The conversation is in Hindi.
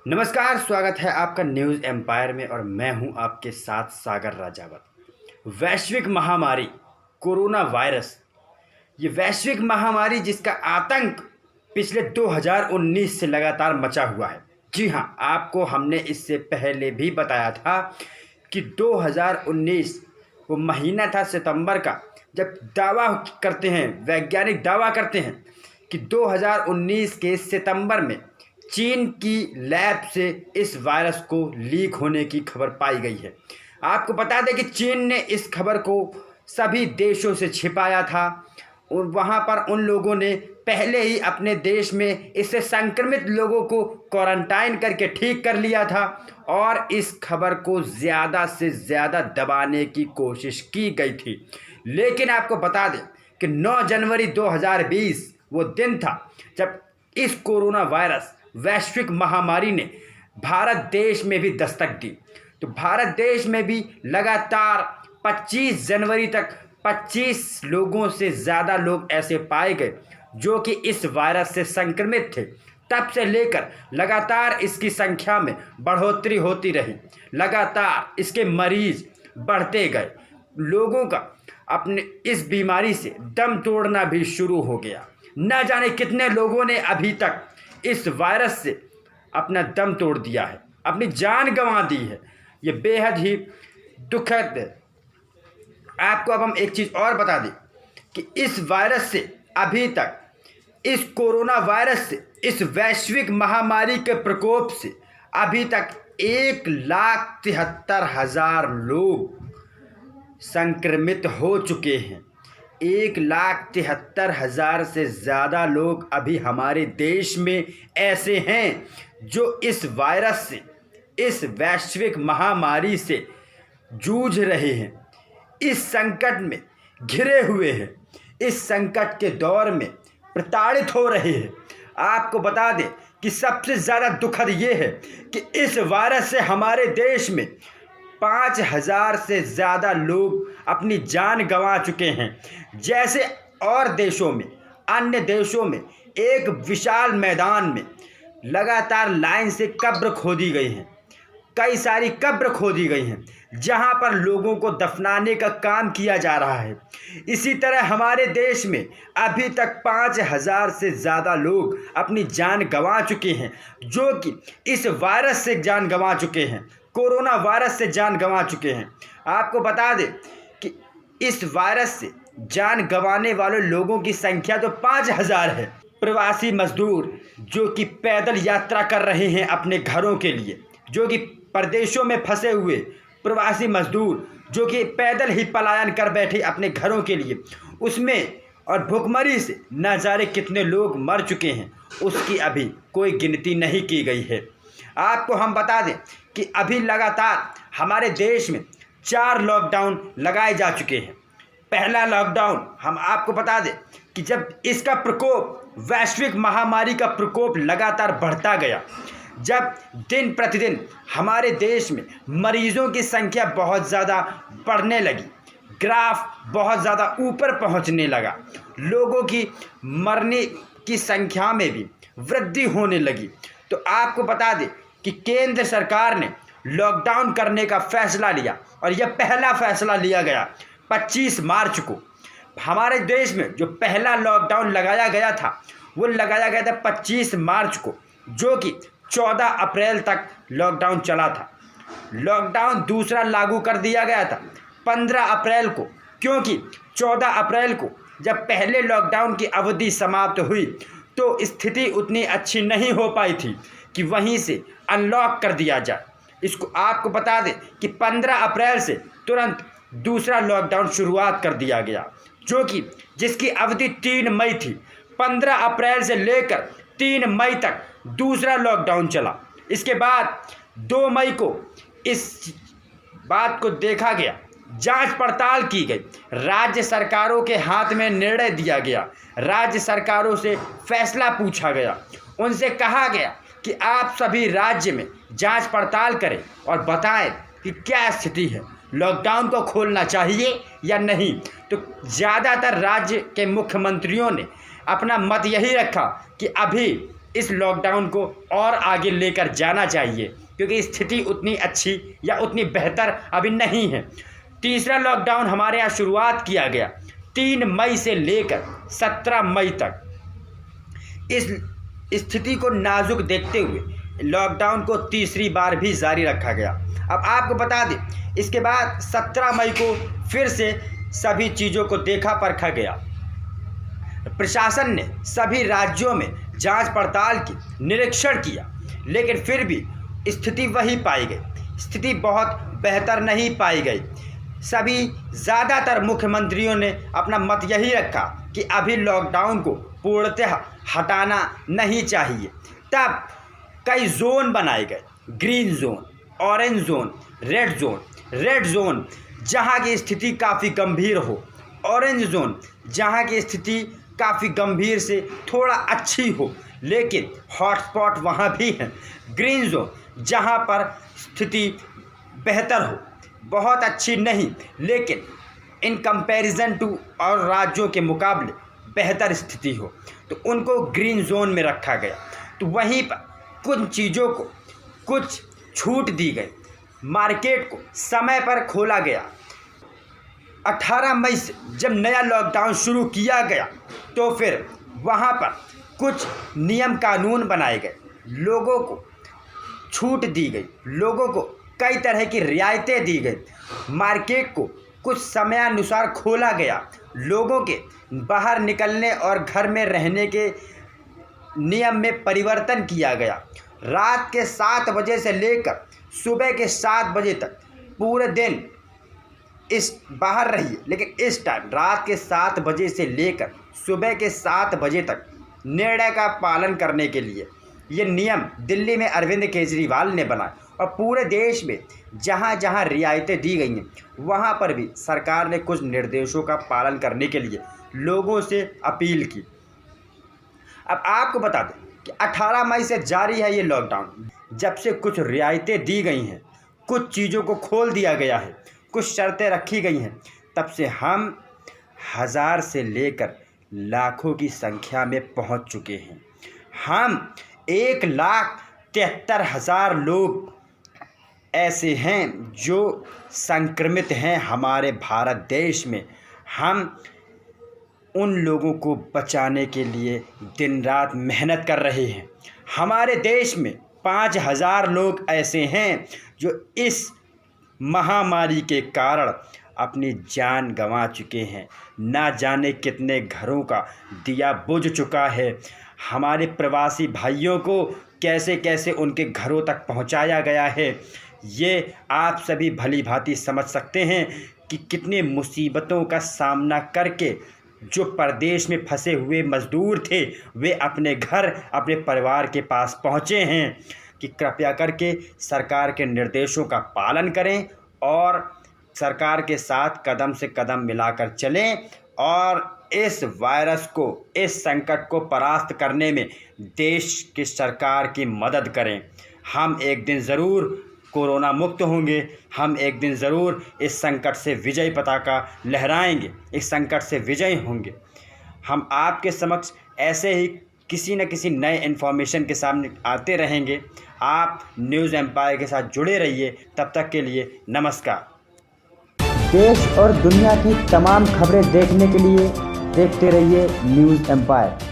नमस्कार, स्वागत है आपका न्यूज़ एम्पायर में और मैं हूं आपके साथ सागर राजावत। वैश्विक महामारी कोरोना वायरस, ये वैश्विक महामारी जिसका आतंक पिछले 2019 से लगातार मचा हुआ है। जी हां, आपको हमने इससे पहले भी बताया था कि 2019 वो महीना था सितंबर का, जब दावा करते हैं, वैज्ञानिक दावा करते हैं कि 2019 के सितंबर में चीन की लैब से इस वायरस को लीक होने की खबर पाई गई है। आपको बता दें कि चीन ने इस खबर को सभी देशों से छिपाया था और वहाँ पर उन लोगों ने पहले ही अपने देश में इससे संक्रमित लोगों को क्वारंटाइन करके ठीक कर लिया था और इस खबर को ज़्यादा से ज़्यादा दबाने की कोशिश की गई थी। लेकिन आपको बता दें कि 9 जनवरी 2020 वो दिन था जब इस कोरोना वायरस वैश्विक महामारी ने भारत देश में भी दस्तक दी। तो भारत देश में भी लगातार 25 जनवरी तक 25 लोगों से ज़्यादा लोग ऐसे पाए गए जो कि इस वायरस से संक्रमित थे। तब से लेकर लगातार इसकी संख्या में बढ़ोतरी होती रही, लगातार इसके मरीज बढ़ते गए, लोगों का अपने इस बीमारी से दम तोड़ना भी शुरू हो गया। न जाने कितने लोगों ने अभी तक इस वायरस से अपना दम तोड़ दिया है, अपनी जान गंवा दी है। ये बेहद ही दुखद है। आपको अब हम एक चीज़ और बता दें कि इस वायरस से अभी तक, इस कोरोना वायरस से, इस वैश्विक महामारी के प्रकोप से अभी तक 1,73,000 लोग संक्रमित हो चुके हैं। 1,73,000 से ज़्यादा लोग अभी हमारे देश में ऐसे हैं जो इस वायरस से, इस वैश्विक महामारी से जूझ रहे हैं, इस संकट में घिरे हुए हैं, इस संकट के दौर में प्रताड़ित हो रहे हैं। आपको बता दें कि सबसे ज़्यादा दुखद ये है कि इस वायरस से हमारे देश में 5,000 से ज़्यादा लोग अपनी जान गंवा चुके हैं। जैसे और देशों में, अन्य देशों में एक विशाल मैदान में लगातार लाइन से कब्र खोदी गई हैं, कई सारी कब्र खोदी गई हैं जहां पर लोगों को दफनाने का काम किया जा रहा है। इसी तरह हमारे देश में अभी तक 5,000 से ज़्यादा लोग अपनी जान गंवा चुके हैं, जो कि इस वायरस से जान गंवा चुके हैं, कोरोना वायरस से जान गंवा चुके हैं। आपको बता दें कि इस वायरस से जान गंवाने वाले लोगों की संख्या तो 5,000 है। प्रवासी मजदूर जो कि पैदल यात्रा कर रहे हैं अपने घरों के लिए, जो कि परदेशों में फंसे हुए प्रवासी मजदूर जो कि पैदल ही पलायन कर बैठे अपने घरों के लिए, उसमें और भुखमरी से न जाने कितने लोग मर चुके हैं, उसकी अभी कोई गिनती नहीं की गई है। आपको हम बता दें कि अभी लगातार हमारे देश में 4 लॉकडाउन लगाए जा चुके हैं। पहला लॉकडाउन हम आपको बता दें कि जब इसका प्रकोप, वैश्विक महामारी का प्रकोप लगातार बढ़ता गया, जब दिन प्रतिदिन हमारे देश में मरीजों की संख्या बहुत ज़्यादा बढ़ने लगी, ग्राफ बहुत ज़्यादा ऊपर पहुंचने लगा, लोगों की मरने की संख्या में भी वृद्धि होने लगी, तो आपको बता दें कि केंद्र सरकार ने लॉकडाउन करने का फैसला लिया और यह पहला फैसला लिया गया 25 मार्च को। हमारे देश में जो पहला लॉकडाउन लगाया गया था वो लगाया गया था 25 मार्च को, जो कि 14 अप्रैल तक लॉकडाउन चला था। लॉकडाउन दूसरा लागू कर दिया गया था 15 अप्रैल को, क्योंकि 14 अप्रैल को जब पहले लॉकडाउन की अवधि समाप्त हुई तो स्थिति उतनी अच्छी नहीं हो पाई थी कि वहीं से अनलॉक कर दिया जाए। इसको आपको बता दें कि 15 अप्रैल से तुरंत दूसरा लॉकडाउन शुरुआत कर दिया गया, जो कि जिसकी अवधि 3 मई थी। 15 अप्रैल से लेकर 3 मई तक दूसरा लॉकडाउन चला। इसके बाद 2 मई को इस बात को देखा गया, जांच पड़ताल की गई, राज्य सरकारों के हाथ में निर्णय दिया गया, राज्य सरकारों से फैसला पूछा गया, उनसे कहा गया कि आप सभी राज्य में जांच पड़ताल करें और बताएं कि क्या स्थिति है, लॉकडाउन को खोलना चाहिए या नहीं। तो ज़्यादातर राज्य के मुख्यमंत्रियों ने अपना मत यही रखा कि अभी इस लॉकडाउन को और आगे लेकर जाना चाहिए, क्योंकि स्थिति उतनी अच्छी या उतनी बेहतर अभी नहीं है। तीसरा लॉकडाउन हमारे यहाँ शुरुआत किया गया 3 मई से लेकर 17 मई तक। इस स्थिति को नाजुक देखते हुए लॉकडाउन को तीसरी बार भी जारी रखा गया। अब आपको बता दें, इसके बाद 17 मई को फिर से सभी चीज़ों को देखा परखा गया। प्रशासन ने सभी राज्यों में जांच पड़ताल की, निरीक्षण किया, लेकिन फिर भी स्थिति वही पाई गई। स्थिति बहुत बेहतर नहीं पाई गई। सभी ज़्यादातर मुख्यमंत्रियों ने अपना मत यही रखा कि अभी लॉकडाउन को पूर्णतः हटाना नहीं चाहिए। तब कई जोन बनाए गए, green zone, orange zone, red zone. Red zone जहाँ की स्थिति काफ़ी गंभीर हो, ऑरेंज जोन जहाँ की स्थिति काफ़ी गंभीर से थोड़ा अच्छी हो लेकिन हॉटस्पॉट वहाँ भी हैं, ग्रीन जोन जहाँ पर स्थिति बेहतर हो, बहुत अच्छी नहीं लेकिन इन कंपैरिजन टू और राज्यों के मुकाबले बेहतर स्थिति हो, तो उनको ग्रीन जोन में रखा गया। तो वहीं पर कुछ चीज़ों को कुछ छूट दी गई, मार्केट को समय पर खोला गया। 18 मई से जब नया लॉकडाउन शुरू किया गया तो फिर वहाँ पर कुछ नियम कानून बनाए गए, लोगों को छूट दी गई, लोगों को कई तरह की रियायतें दी गई, मार्केट को कुछ समयानुसार खोला गया, लोगों के बाहर निकलने और घर में रहने के नियम में परिवर्तन किया गया। रात के 7 बजे से लेकर सुबह के 7 बजे तक पूरे दिन इस बाहर रहिए, लेकिन इस टाइम रात के 7 बजे से लेकर सुबह के 7 बजे तक निर्णय का पालन करने के लिए ये नियम दिल्ली में अरविंद केजरीवाल ने बनाए और पूरे देश में जहाँ जहाँ रियायतें दी गई हैं वहाँ पर भी सरकार ने कुछ निर्देशों का पालन करने के लिए लोगों से अपील की। अब आपको बता दें कि 18 मई से जारी है ये लॉकडाउन। जब से कुछ रियायतें दी गई हैं, कुछ चीज़ों को खोल दिया गया है, कुछ शर्तें रखी गई हैं, तब से हम 1000 से लेकर लाखों की संख्या में पहुंच चुके हैं। हम 1,73,000 लोग ऐसे हैं जो संक्रमित हैं हमारे भारत देश में। हम उन लोगों को बचाने के लिए दिन रात मेहनत कर रहे हैं। हमारे देश में 5,000 लोग ऐसे हैं जो इस महामारी के कारण अपनी जान गंवा चुके हैं। ना जाने कितने घरों का दिया बुझ चुका है। हमारे प्रवासी भाइयों को कैसे कैसे उनके घरों तक पहुंचाया गया है, ये आप सभी भली भांति समझ सकते हैं कि कितने मुसीबतों का सामना करके जो परदेश में फंसे हुए मज़दूर थे वे अपने घर, अपने परिवार के पास पहुँचे हैं। कि कृपया करके सरकार के निर्देशों का पालन करें और सरकार के साथ कदम से कदम मिलाकर चलें और इस वायरस को, इस संकट को परास्त करने में देश की सरकार की मदद करें। हम एक दिन ज़रूर कोरोना मुक्त होंगे, हम एक दिन ज़रूर इस संकट से विजय पताका लहराएंगे, इस संकट से विजय होंगे। हम आपके समक्ष ऐसे ही किसी न किसी नए इन्फॉर्मेशन के सामने आते रहेंगे। आप न्यूज़ एम्पायर के साथ जुड़े रहिए। तब तक के लिए नमस्कार। देश और दुनिया की तमाम खबरें देखने के लिए देखते रहिए न्यूज़ एम्पायर।